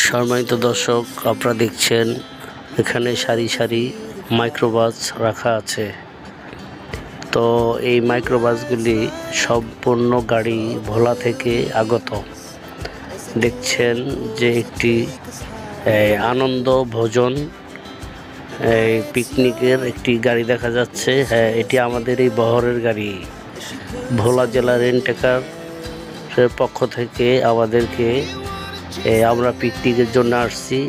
সম্মানিত দর্শক, আপনারা দেখছেন এখানে সারি সারি মাইক্রোবাস রাখা আছে। তো এই মাইক্রোবাসগুলি সম্পূর্ণ গাড়ি ভোলা থেকে আগত। দেখছেন যে একটি আনন্দ ভোজন পিকনিকের একটি গাড়ি দেখা যাচ্ছে। হ্যাঁ, এটি আমাদের এই বহরের গাড়ি। ভোলা জেলা রেন্টেকারের পক্ষ থেকে আমাদেরকে আমরা পিকনিকের জন্য আসছি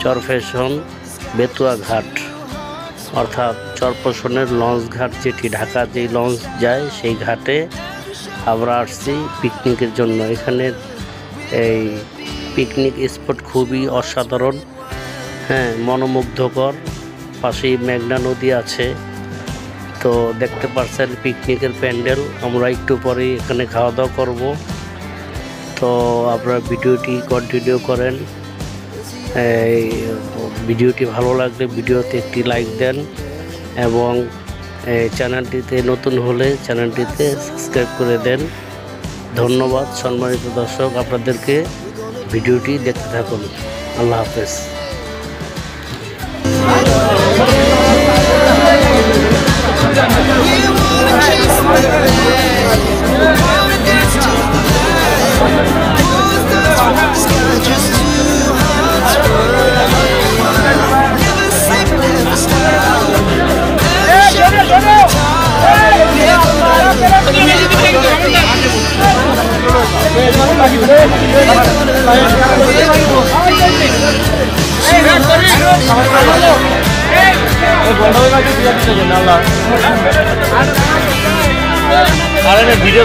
চরফ্যাশন বেতুয়া ঘাট, অর্থাৎ চরফ্যাশনের লঞ্চ ঘাট, যেটি ঢাকা যেই লঞ্চ যায় সেই ঘাটে আমরা আসছি পিকনিকের জন্য। এখানের এই পিকনিক স্পট খুবই অসাধারণ, হ্যাঁ, মনোমুগ্ধকর। পাশেই মেঘনা নদী আছে। তো দেখতে পাচ্ছেন পিকনিকের প্যান্ডেল। আমরা একটু পরেই এখানে খাওয়া দাওয়া করব। তো আপনারা ভিডিওটি কন্টিনিউ করেন। ভিডিওটি ভালো লাগলে ভিডিওতে একটি লাইক দেন এবং চ্যানেলটিতে নতুন হলে চ্যানেলটিতে সাবস্ক্রাইব করে দেন। ধন্যবাদ সম্মানিত দর্শক, আপনাদেরকে ভিডিওটি দেখতে থাকুন। আল্লাহ হাফেজ। अरे वीडियो